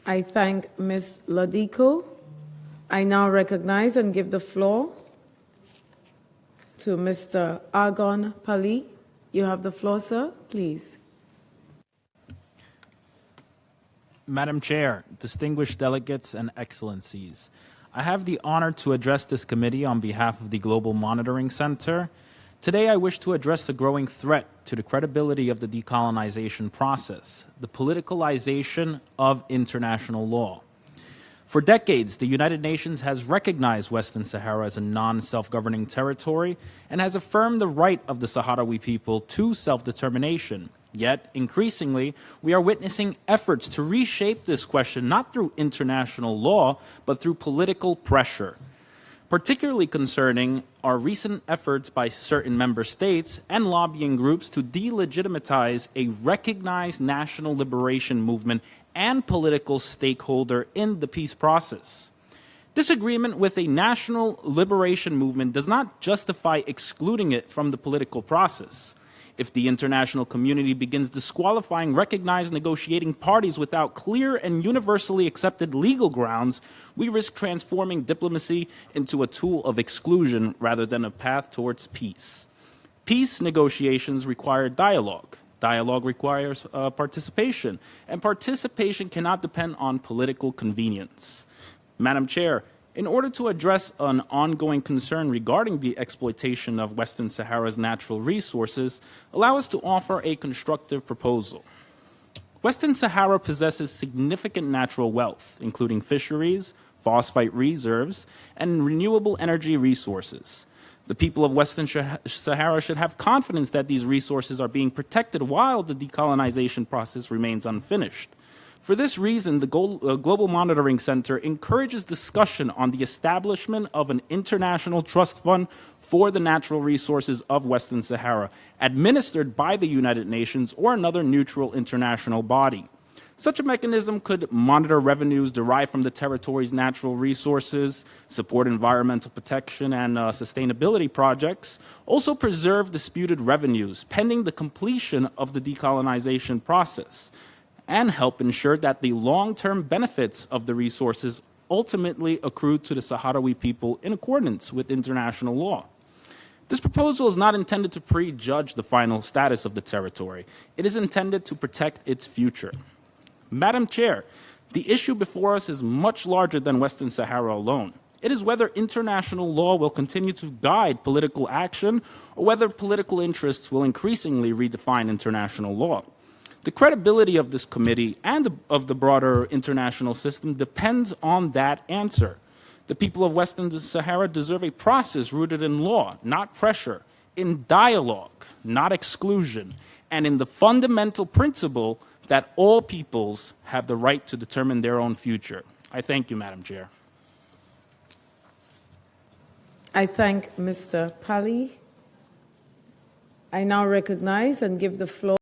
I thank Ms. Lodico. I now recognize and give the floor to Mr. Argon Pali. You have the floor, sir, please. Madam Chair, distinguished delegates and excellencies, I have the honor to address this committee on behalf of the Global Monitoring Center. Today, I wish to address the growing threat to the credibility of the decolonization process, the politicalization of international law. For decades, the United Nations has recognized Western Sahara as a non-self-governing territory and has affirmed the right of the Sahrawi people to self-determination. Yet, increasingly, we are witnessing efforts to reshape this question not through international law, but through political pressure. Particularly concerning are recent efforts by certain member states and lobbying groups to delegitimize a recognized national liberation movement and political stakeholder in the peace process. Disagreement with a national liberation movement does not justify excluding it from the political process. If the international community begins disqualifying recognized negotiating parties without clear and universally accepted legal grounds, we risk transforming diplomacy into a tool of exclusion rather than a path towards peace. Peace negotiations require dialogue. Dialogue requires participation, and participation cannot depend on political convenience. Madam Chair, in order to address an ongoing concern regarding the exploitation of Western Sahara's natural resources, allow us to offer a constructive proposal. Western Sahara possesses significant natural wealth, including fisheries, phosphate reserves, and renewable energy resources. The people of Western Sahara should have confidence that these resources are being protected while the decolonization process remains unfinished. For this reason, the Global Monitoring Center encourages discussion on the establishment of an international trust fund for the natural resources of Western Sahara, administered by the United Nations or another neutral international body. Such a mechanism could monitor revenues derived from the territory's natural resources, support environmental protection and sustainability projects, also preserve disputed revenues pending the completion of the decolonization process, and help ensure that the long-term benefits of the resources ultimately accrue to the Sahrawi people in accordance with international law. This proposal is not intended to prejudge the final status of the territory. It is intended to protect its future. Madam Chair, the issue before us is much larger than Western Sahara alone. It is whether international law will continue to guide political action or whether political interests will increasingly redefine international law. The credibility of this committee and of the broader international system depends on that answer. The people of Western Sahara deserve a process rooted in law, not pressure, in dialogue, not exclusion, and in the fundamental principle that all peoples have the right to determine their own future. I thank you, Madam Chair. I thank Mr. Pali. I now recognize and give the floor